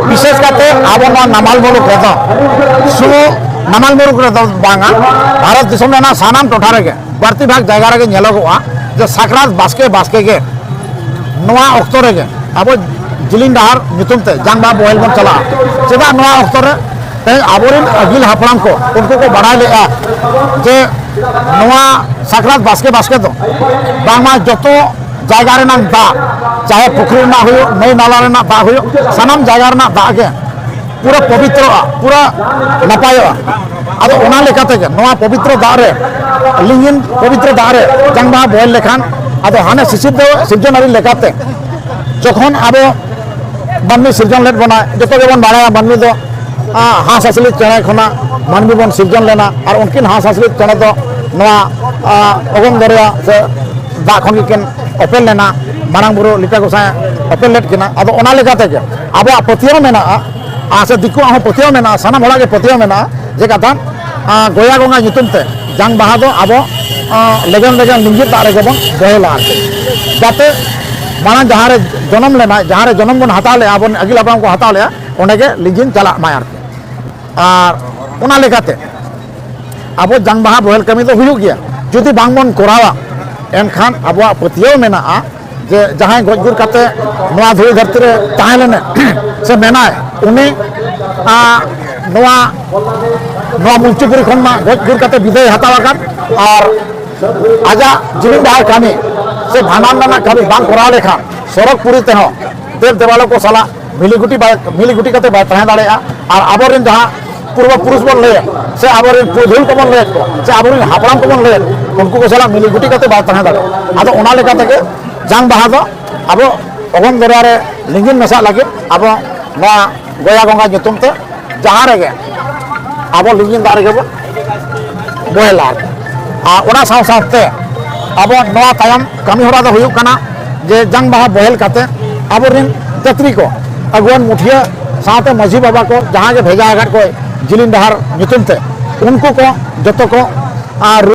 विशेष करते अब नमाल मुलुक शुरू नमाल मुलुक भारत दिसम सानाम टोठा रे बढ़ती भाग जगह रे नेलोगोआ जे साकरात बास्के बास्के के नवा अक्तो रे अब जिलिंग डहार नितुमते जांग बा बोहेल बन चला चेदा नवा अक्तो रे आबोरिन अगिल हापड़ाम को उनको को बढ़ा ले जे नवा साकरात बास्के बास्के तो बांगमा जतो जगह रे दा चाहे पुखरी ना हो नई नाला रे दा हो सानाम जगह रे दा के पूरा पवित्र पूरा नपाय अब ओना लेकाते के नवा पवित्र दा रे लिंगिन पवित्र दा रे जांग बा बोहेल लेखान अब हाने सिसिद सिर्जनारी लेकाते जखन अब मानवी सिर्जन लेट बना जो बन बाड़ा मानवी दो हाँस हासली चेणे खना मानवी बन सिर्जन लेना और उनकिन हाँस हासली चेणे तो अगम दरिया से दा खन किन ओपेल लेना मारांग बुरु लिटा गोसाय ओपेल लेट किना अब ओना लेकाते के अब पतियाव मेना से दिकु आहो पतियाव मेना साना मोड़ा के पतियाव मेना जे कथा गोया गंगा नितुम ते जांग बाहा दो अब लेगन लेगन लिंगित दारे के बन गहेला जाते माना जहाँ रे जन्म लेना जहाँ रे जन्म बन हता ले बन अगिल अपराम को हता ले ओंडे के लिंगिन चला मायार और ओना लेकाते अब जांग बाहा बोहेल कमी तो हुयुग गया जुदी बांग बन कोरावा एनखान अब पतियाव मेना जे जहाँ गजगुर काते नवा धुई धरती रे ताहे लेने से मेनाय उनी नवा नवा मुंचुपुरी खन मा गजगुर काते विदाय हतावाकान और आजा जिलिंग डहार कामी से भांडान नाना कभी बांग करा लेखा सड़क पूरी ते देव देवालों को साला मिलीगुटी करते तहन दाड़े और आबोरिन जहाँ पूर्व पुरुष बन ले से आबोरिन पुधुल को बन ले से आबोरिन हापड़ाम को बन ले उनको को साला मिलीगुटी करते तहन दाड़े आदो ओना लेका तके जांग बाहा दो अब अगम दरिया रे लिंगिन मेसा लगे अब नवा गोया गंगा नितुम ते जहाँ रे अब लिंगिन दारे के बोहेला ओना साव सावते अब नवा तायम कमी होरा दो हुयुग कना जे जांग बाहा बोहेल काते आबोरिन तत्री को अगुवन मुठिया साथे मझी बाबा को जहाँ के भेजा आघाट को जिलिंग डहार नितुम ते उनको को जतो को